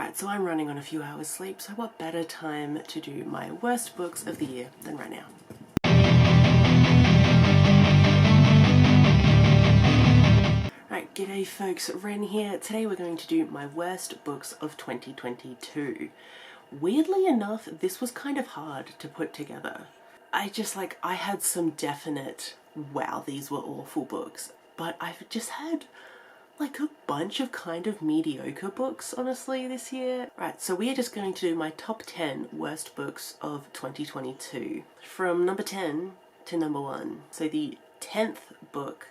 Right, so I'm running on a few hours sleep, so what better time to do my worst books of the year than right now. Right, g'day folks, Wren here. Today we're going to do my worst books of 2022. Weirdly enough, this was kind of hard to put together. I had some definite, wow, these were awful books, but I've just had like a bunch of kind of mediocre books, honestly, this year. Right, so we are just going to do my top 10 worst books of 2022. From number 10 to number 1. So the 10th book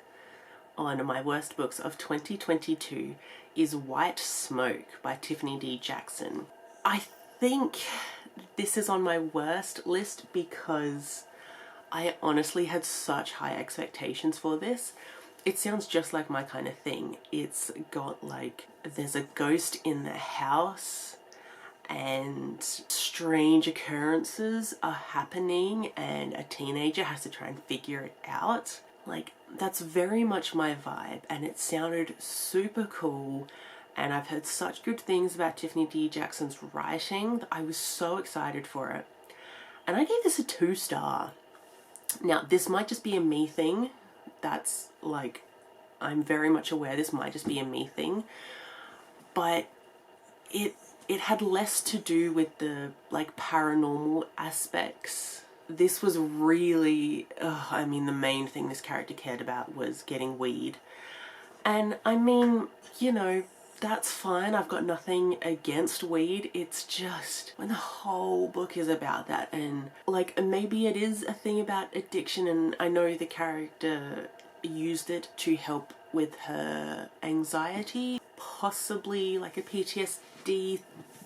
on my worst books of 2022 is White Smoke by Tiffany D. Jackson. I think this is on my worst list because I honestly had such high expectations for this. It sounds just like my kind of thing. It's got like, there's a ghost in the house and strange occurrences are happening and a teenager has to try and figure it out. Like, that's very much my vibe, and it sounded super cool, and I've heard such good things about Tiffany D. Jackson's writing that I was so excited for it. And I gave this a 2-star. Now, this might just be a me thing. That's like, I'm very much aware this might just be a me thing, but it had less to do with the like paranormal aspects. This was really, I mean, the main thing this character cared about was getting weed. And I mean, you know, that's fine. I've got nothing against weed. It's just when the whole book is about that, and like maybe it is a thing about addiction, and I know the character used it to help with her anxiety, possibly like a PTSD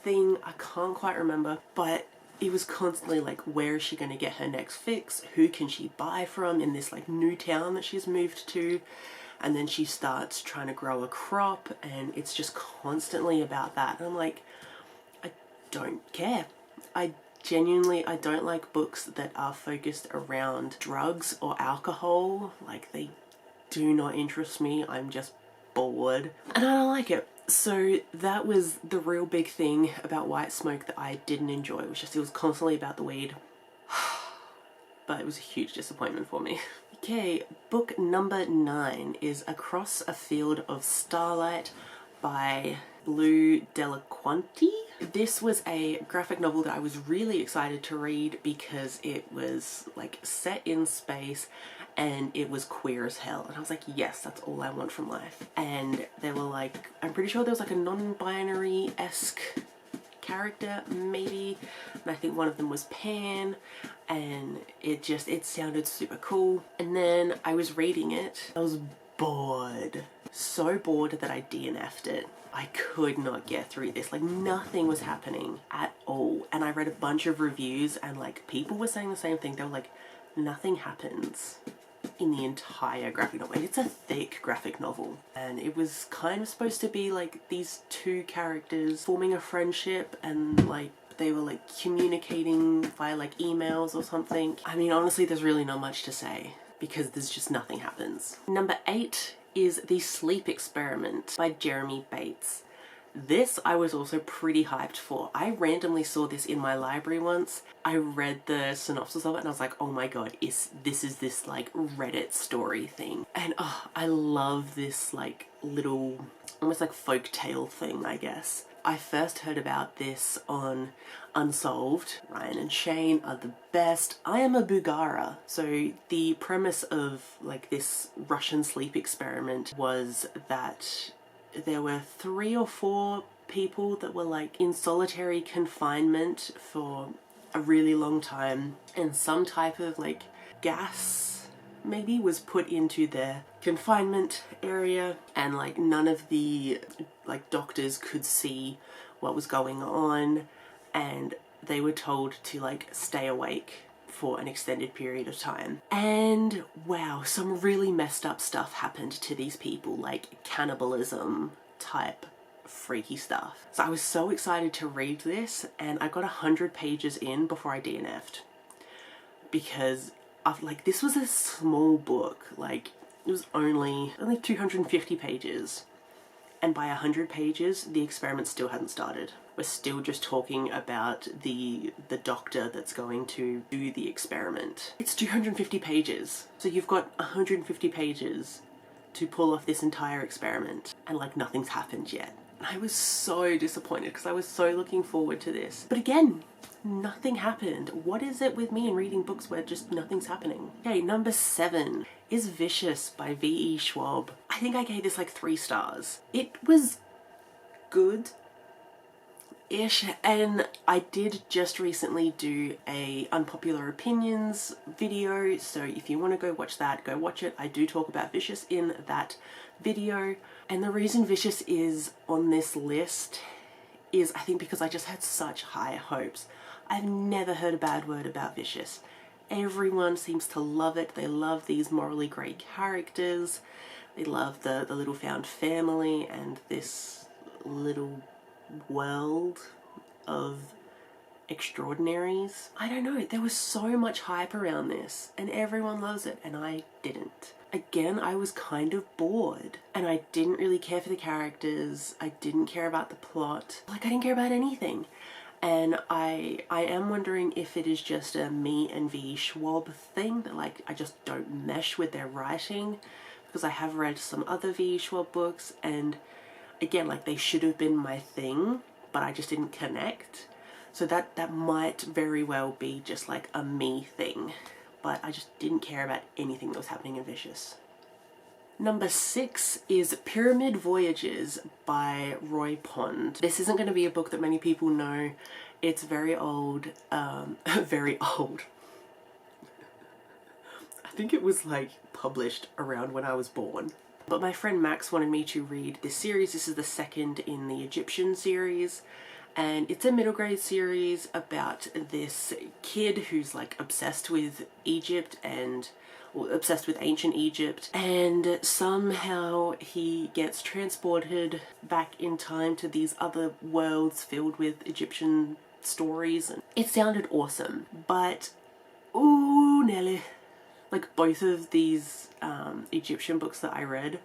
thing. I can't quite remember, but it was constantly like, where is she going to get her next fix? Who can she buy from in this like new town that she's moved to? And then she starts trying to grow a crop, and it's just constantly about that. And I'm like, I don't care. I don't like books that are focused around drugs or alcohol. Like, they do not interest me. I'm just bored. And I don't like it. So that was the real big thing about White Smoke that I didn't enjoy. It was constantly about the weed. But it was a huge disappointment for me. Okay, book number 9 is Across a Field of Starlight by Blue Delaquanti. This was a graphic novel that I was really excited to read because it was like set in space and it was queer as hell. And I was like, yes, that's all I want from life. And they were like, I'm pretty sure there was like a non-binary-esque character, maybe, and I think one of them was Pan, and it sounded super cool. And then I was reading it, I was bored, so bored that I DNF'd it. I could not get through this. Like, nothing was happening at all. And I read a bunch of reviews, and like people were saying the same thing. They were like, nothing happens in the entire graphic novel. And it's a thick graphic novel, and it was kind of supposed to be like these two characters forming a friendship, and like they were like communicating via like emails or something. I mean, honestly, there's really not much to say because there's just nothing happens. Number 8 is The Sleep Experiment by Jeremy Bates. This I was also pretty hyped for. I randomly saw this in my library once. I read the synopsis of it and I was like, oh my god, this is this like Reddit story thing. And oh, I love this like little, almost like folktale thing, I guess. I first heard about this on Unsolved. Ryan and Shane are the best. I am a Bugara. So the premise of like this Russian sleep experiment was that there were 3 or 4 people that were like in solitary confinement for a really long time, and some type of like gas maybe was put into their confinement area, and like none of the like doctors could see what was going on, and they were told to like stay awake for an extended period of time. And wow, some really messed up stuff happened to these people, like cannibalism type freaky stuff. So I was so excited to read this, and I got 100 pages in before I DNF'd because this was a small book. Like, it was only 250 pages, and by 100 pages the experiment still hadn't started. we're still just talking about the doctor that's going to do the experiment. It's 250 pages. So you've got 150 pages to pull off this entire experiment, and like nothing's happened yet. And I was so disappointed because I was so looking forward to this. But again, nothing happened. What is it with me in reading books where just nothing's happening? Okay, number 7 is Vicious by V.E. Schwab. I think I gave this like 3 stars. It was good-ish, and I did just recently do a unpopular opinions video, so if you want to go watch that, go watch it. I do talk about Vicious in that video, and the reason Vicious is on this list is I think because I just had such high hopes. I've never heard a bad word about Vicious. Everyone seems to love it. They love these morally grey characters. They love the little found family and this little world of extraordinaries. I don't know, there was so much hype around this and everyone loves it and I didn't. Again, I was kind of bored and I didn't really care for the characters. I didn't care about the plot. Like, I didn't care about anything. And I am wondering if it is just a me and V. Schwab thing, that like I just don't mesh with their writing, because I have read some other V. Schwab books and again, like they should have been my thing, but I just didn't connect. So that might very well be just like a me thing, but I just didn't care about anything that was happening in Vicious. Number 6 is Pyramid Voyages by Roy Pond. This isn't going to be a book that many people know. It's very old, very old. I think it was like published around when I was born. But my friend Max wanted me to read this series. This is the second in the Egyptian series. And it's a middle grade series about this kid who's like obsessed with Egypt and obsessed with ancient Egypt, and somehow he gets transported back in time to these other worlds filled with Egyptian stories. And it sounded awesome, but ooh Nelly, like both of these Egyptian books that I read,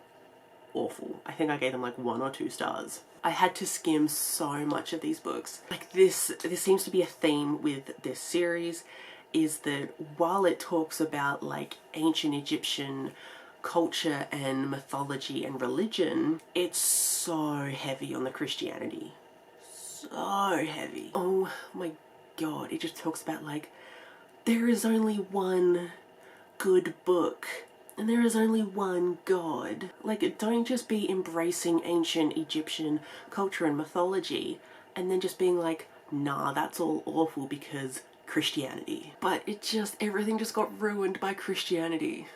awful. I think I gave them like 1 or 2 stars. I had to skim so much of these books. Like this seems to be a theme with this series, is that while it talks about like ancient Egyptian culture and mythology and religion, it's so heavy on the Christianity. So heavy. Oh my god, it just talks about like, there is only one good book and there is only one God. Like, don't just be embracing ancient Egyptian culture and mythology and then just being like, nah, that's all awful because Christianity. But it just, everything just got ruined by Christianity.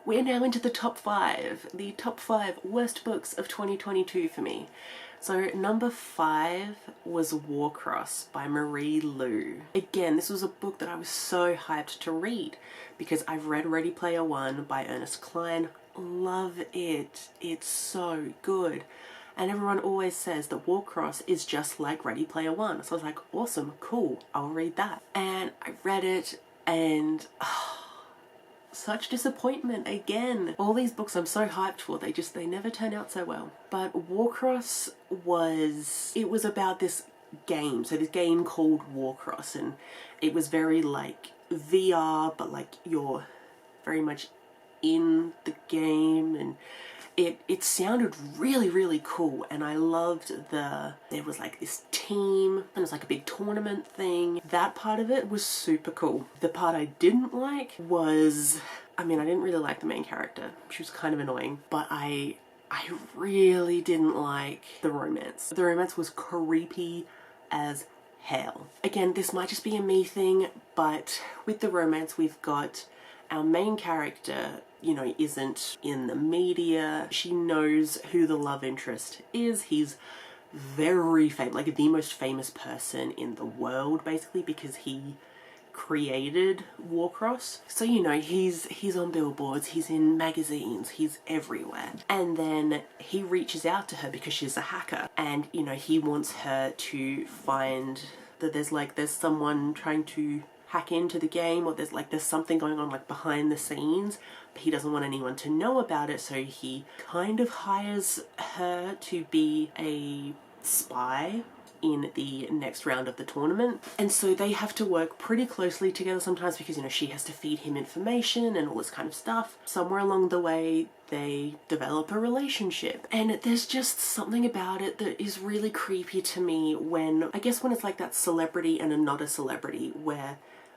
We're now into the top 5. The top 5 worst books of 2022 for me. So number 5 was Warcross by Marie Lu. Again, this was a book that I was so hyped to read because I've read Ready Player One by Ernest Cline. Love it. It's so good. And everyone always says that Warcross is just like Ready Player One. So I was like, awesome, cool, I'll read that. And I read it and such disappointment again. All these books I'm so hyped for, they never turn out so well. But Warcross it was about this game. So this game called Warcross, and it was very like VR, but like you're very much in the game, and it sounded really, really cool. And I loved there was like this team and it was like a big tournament thing. That part of it was super cool. The part I didn't like was, I mean, I didn't really like the main character. She was kind of annoying, but I really didn't like the romance. The romance was creepy as hell. Again, this might just be a me thing, but with the romance, we've got our main character, you know, isn't in the media. She knows who the love interest is. He's very famous, like the most famous person in the world, basically, because he created Warcross. So, you know, he's on billboards, he's in magazines, he's everywhere. And then he reaches out to her because she's a hacker, and, you know, he wants her to find that there's someone trying to hack into the game, or there's something going on like behind the scenes, but he doesn't want anyone to know about it, so he kind of hires her to be a spy in the next round of the tournament. And so they have to work pretty closely together sometimes because, you know, she has to feed him information and all this kind of stuff. Somewhere along the way, they develop a relationship. And there's just something about it that is really creepy to me when, I guess when it's like that celebrity and a not a celebrity, where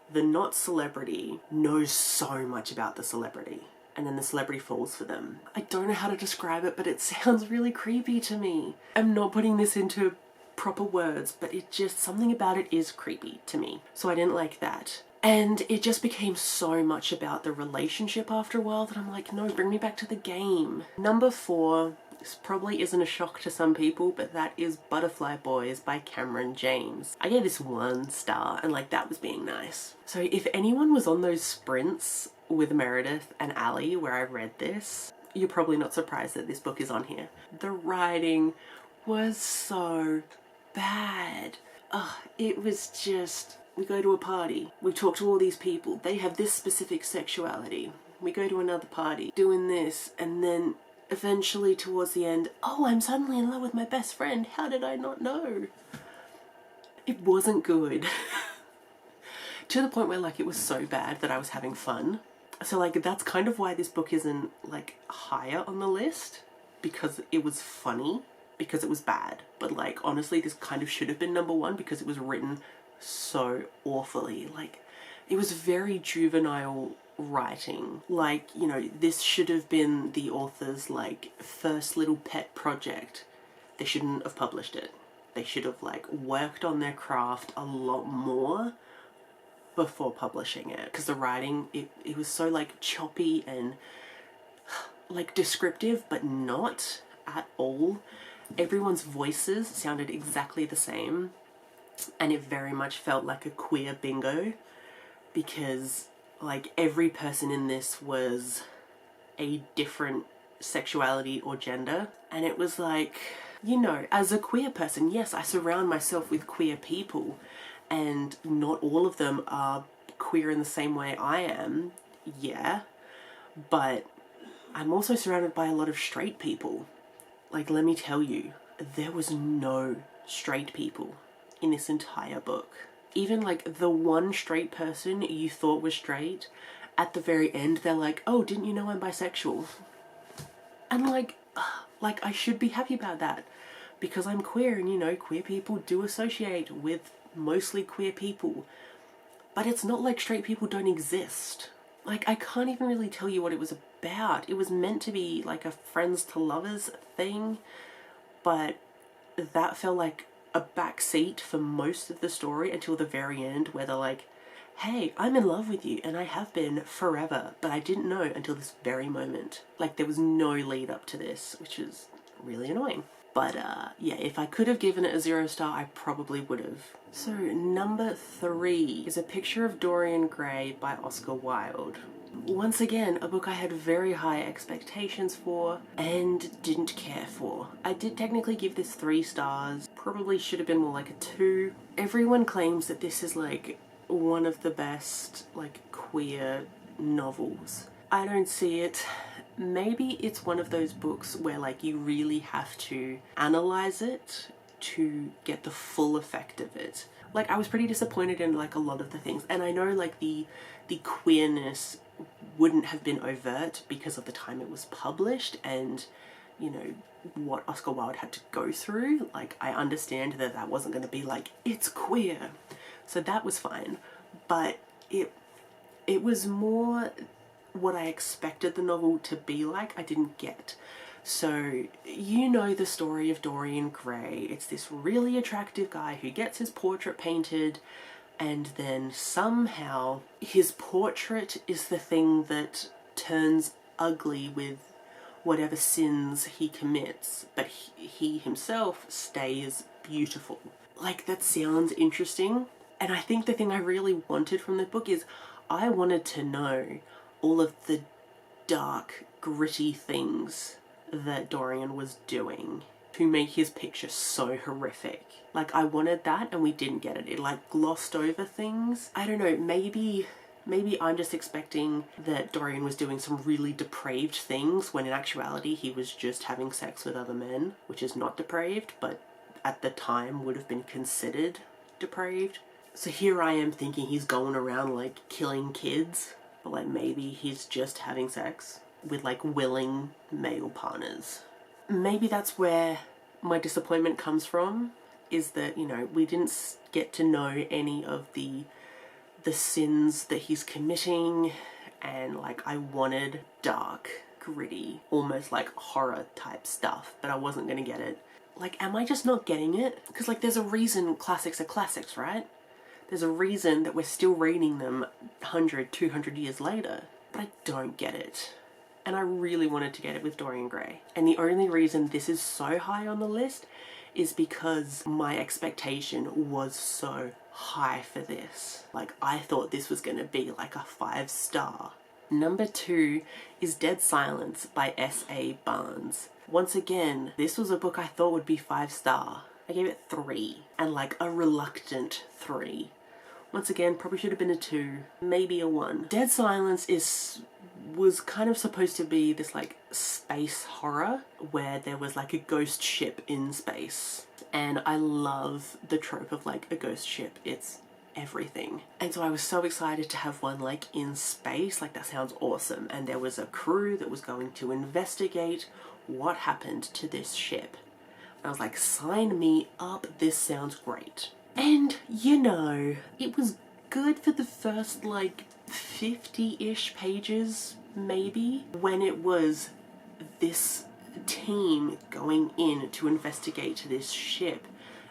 the not celebrity knows so much about the celebrity and then the celebrity falls for them. I don't know how to describe it, but it sounds really creepy to me. I'm not putting this into proper words, but it just, something about it is creepy to me. So I didn't like that. And it just became so much about the relationship after a while that I'm like, no, bring me back to the game. Number 4, this probably isn't a shock to some people, but that is Butterfly Boys by Cameron James. I gave this 1 star and like that was being nice. So if anyone was on those sprints with Meredith and Ali where I read this, you're probably not surprised that this book is on here. The writing was so bad. It was just, we go to a party, we talk to all these people, they have this specific sexuality, we go to another party doing this, and then eventually towards the end, oh, I'm suddenly in love with my best friend, how did I not know? It wasn't good. To the point where like it was so bad that I was having fun. So like that's kind of why this book isn't like higher on the list, because it was funny, because it was bad. But like honestly, this kind of should have been number 1 because it was written so awfully. Like it was very juvenile writing. Like, you know, this should have been the author's like first little pet project. They shouldn't have published it. They should have like worked on their craft a lot more before publishing it, because the writing, it was so like choppy and like descriptive, but not at all. Everyone's voices sounded exactly the same, and it very much felt like a queer bingo, because like every person in this was a different sexuality or gender. And it was like, you know, as a queer person, yes, I surround myself with queer people, and not all of them are queer in the same way I am, yeah, but I'm also surrounded by a lot of straight people. Like, let me tell you, there was no straight people in this entire book. Even like the one straight person you thought was straight, at the very end they're like, oh, didn't you know I'm bisexual? And like I should be happy about that, because I'm queer, and you know, queer people do associate with mostly queer people. But it's not like straight people don't exist. Like, I can't even really tell you what it was about. It was meant to be like a friends to lovers thing, but that felt like a backseat for most of the story until the very end, where they're like, hey, I'm in love with you, and I have been forever, but I didn't know until this very moment. Like, there was no lead up to this, which is really annoying. But yeah, if I could have given it a 0 star, I probably would have. So number 3 is A Picture of Dorian Gray by Oscar Wilde. Once again, a book I had very high expectations for and didn't care for. I did technically give this 3 stars, probably should have been more like a 2. Everyone claims that this is like one of the best like queer novels. I don't see it. Maybe it's one of those books where like you really have to analyze it to get the full effect of it. Like, I was pretty disappointed in like a lot of the things, and I know like the queerness wouldn't have been overt because of the time it was published and, you know, what Oscar Wilde had to go through. Like, I understand that that wasn't going to be like, it's queer, so that was fine, but it was more what I expected the novel to be like, I didn't get. So, you know the story of Dorian Gray. It's this really attractive guy who gets his portrait painted, and then somehow his portrait is the thing that turns ugly with whatever sins he commits, but he himself stays beautiful. Like, that sounds interesting, and I think the thing I really wanted from the book is I wanted to know all of the dark, gritty things that Dorian was doing to make his picture so horrific. Like, I wanted that, and we didn't get it. It like glossed over things. I don't know, maybe I'm just expecting that Dorian was doing some really depraved things when in actuality he was just having sex with other men, which is not depraved, but at the time would have been considered depraved. So here I am thinking he's going around like killing kids, but like maybe he's just having sex with like willing male partners. Maybe that's where my disappointment comes from, is that, you know, we didn't get to know any of the sins that he's committing, and like I wanted dark, gritty, almost like horror type stuff, but I wasn't gonna get it. Like, am I just not getting it? Because like there's a reason classics are classics, right? There's a reason that we're still reading them 100, 200 years later, but I don't get it. And I really wanted to get it with Dorian Gray. And the only reason this is so high on the list is because my expectation was so high for this. Like, I thought this was going to be like a 5-star. Number 2 is Dead Silence by S.A. Barnes. Once again, this was a book I thought would be 5-star. I gave it 3, and like a reluctant 3. Once again, probably should have been a 2, maybe a 1. Dead Silence was kind of supposed to be this like space horror where there was like a ghost ship in space. And I love the trope of like a ghost ship. It's everything. And so I was so excited to have one like in space. Like, that sounds awesome. And there was a crew that was going to investigate what happened to this ship. I was like, sign me up, this sounds great. And, you know, it was good for the first, like, 50-ish pages, maybe, when it was this team going in to investigate this ship.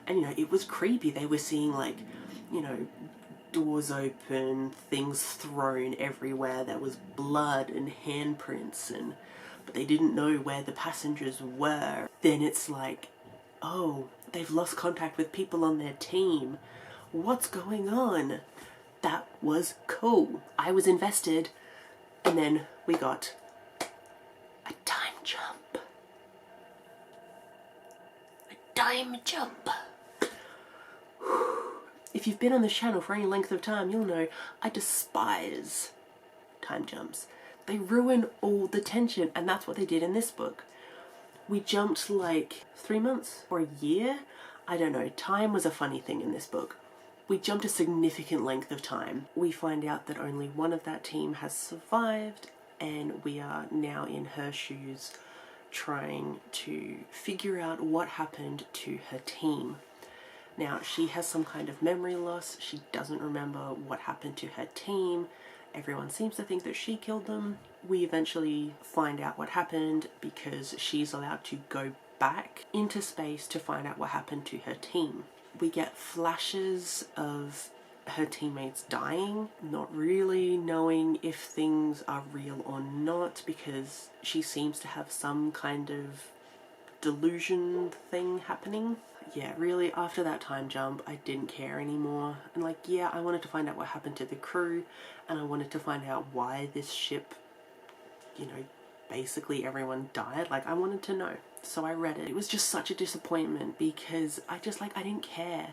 And, you know, it was creepy. They were seeing, like, you know, doors open, things thrown everywhere. There was blood and handprints, but they didn't know where the passengers were. Then it's like, oh, they've lost contact with people on their team. What's going on? That was cool. I was invested, and then we got a time jump. A time jump. If you've been on this channel for any length of time, you'll know I despise time jumps. They ruin all the tension, and that's what they did in this book. We jumped like 3 months or a year? I don't know. Time was a funny thing in this book. We jumped a significant length of time. We find out that only one of that team has survived, and we are now in her shoes trying to figure out what happened to her team. Now, she has some kind of memory loss. She doesn't remember what happened to her team. Everyone seems to think that she killed them. We eventually find out what happened because she's allowed to go back into space to find out what happened to her team. We get flashes of her teammates dying, not really knowing if things are real or not, because she seems to have some kind of delusion thing happening. Yeah, really, after that time jump, I didn't care anymore. And like, yeah, I wanted to find out what happened to the crew, and I wanted to find out why this ship, you know, basically everyone died. Like, I wanted to know. So I read it. It was just such a disappointment because I didn't care.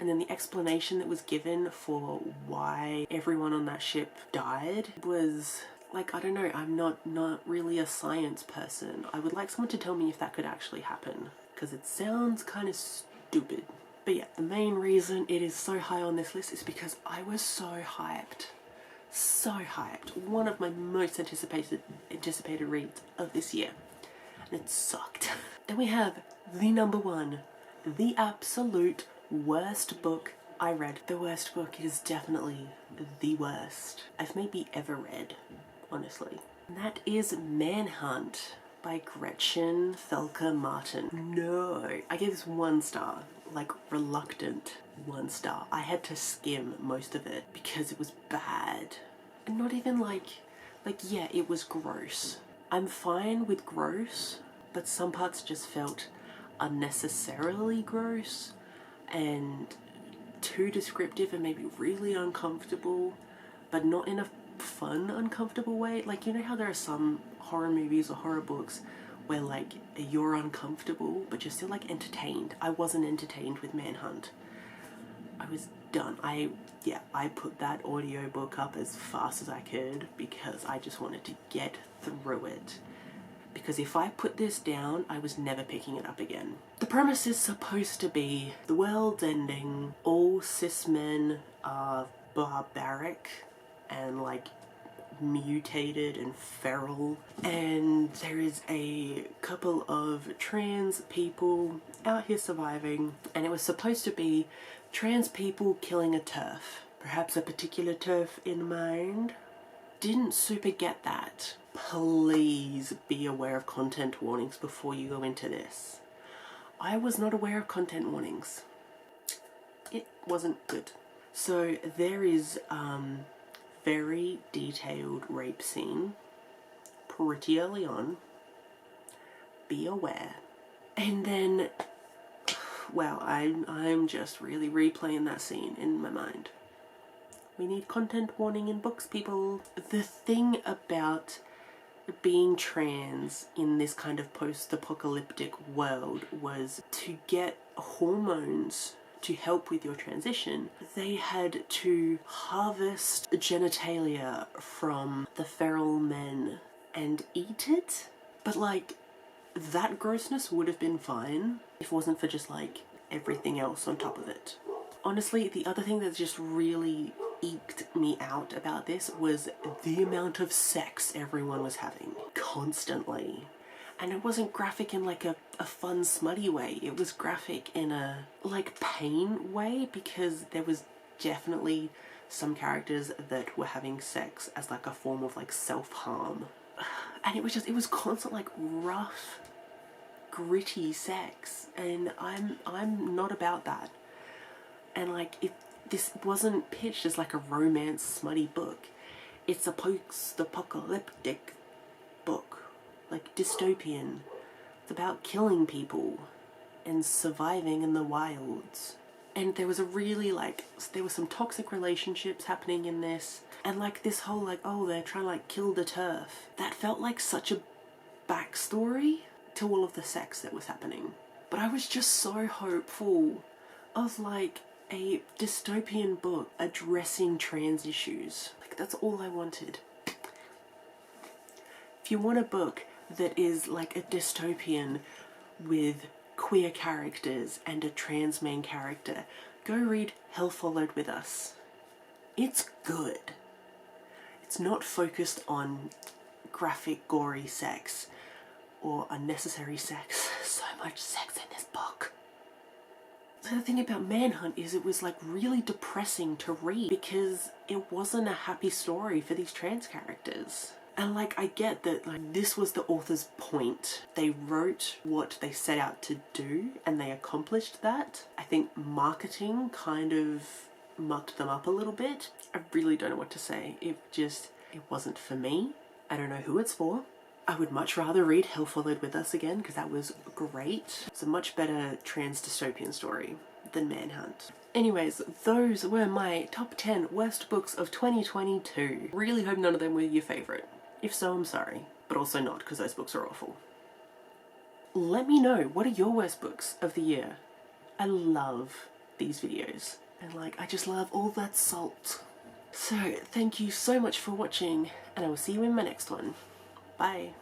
And then the explanation that was given for why everyone on that ship died was like, I don't know, I'm not really a science person. I would like someone to tell me if that could actually happen, because it sounds kind of stupid. But yeah, the main reason it is so high on this list is because I was so hyped. So hyped. One of my most anticipated reads of this year. And it sucked. Then we have the number 1, the absolute worst book I read. The worst book is definitely the worst I've maybe ever read, honestly. And that is Manhunt by Gretchen Felker Martin. No, I gave this 1 star, like reluctant 1 star. I had to skim most of it because it was bad. And not even like yeah, it was gross. I'm fine with gross, but some parts just felt unnecessarily gross and too descriptive and maybe really uncomfortable, but not in a fun uncomfortable way. Like, you know how there are some horror movies or horror books where like you're uncomfortable but you're still like entertained? I wasn't entertained with Manhunt. I was done. I put that audiobook up as fast as I could because I just wanted to get through it. because if I put this down, I was never picking it up again. The premise is supposed to be the world's ending, all cis men are barbaric and like mutated and feral, and there is a couple of trans people out here surviving, and it was supposed to be trans people killing a TERF. Perhaps a particular TERF in mind. Didn't super get that. Please be aware of content warnings before you go into this. I was not aware of content warnings. It wasn't good. So there is very detailed rape scene pretty early on. Be aware. And then, well, I'm just really replaying that scene in my mind. We need content warning in books, people. The thing about being trans in this kind of post-apocalyptic world was to get hormones to help with your transition. They had to harvest genitalia from the feral men and eat it. But like, that grossness would have been fine if it wasn't for just like everything else on top of it. Honestly, the other thing that just really eked me out about this was the amount of sex everyone was having constantly. And it wasn't graphic in like a fun smutty way. It was graphic in a like pain way, because there was definitely some characters that were having sex as like a form of like self-harm. And it was constant like rough, gritty sex, and I'm not about that. And like, if this wasn't pitched as like a romance smutty book, it's a post-apocalyptic book, like dystopian. It's about killing people and surviving in the wilds. And there was a really like, there were some toxic relationships happening in this, and like this whole like, oh, they're trying to like kill the TERF. That felt like such a backstory to all of the sex that was happening. But I was just so hopeful of like a dystopian book addressing trans issues. Like, that's all I wanted. If you want a book that is like a dystopian with queer characters and a trans main character, go read Hell Followed With Us. It's good. It's not focused on graphic, gory sex or unnecessary sex. So much sex in this book. So the thing about Manhunt is it was like really depressing to read, because it wasn't a happy story for these trans characters. And like, I get that like this was the author's point. They wrote what they set out to do and they accomplished that. I think marketing kind of mucked them up a little bit. I really don't know what to say. It wasn't for me. I don't know who it's for. I would much rather read Hell Followed With Us again, because that was great. It's a much better trans dystopian story than Manhunt. Anyways, those were my top 10 worst books of 2022. Really hope none of them were your favourite. If so, I'm sorry. But also not, because those books are awful. Let me know, what are your worst books of the year? I love these videos. And like, I just love all that salt. So, thank you so much for watching, and I will see you in my next one. Bye.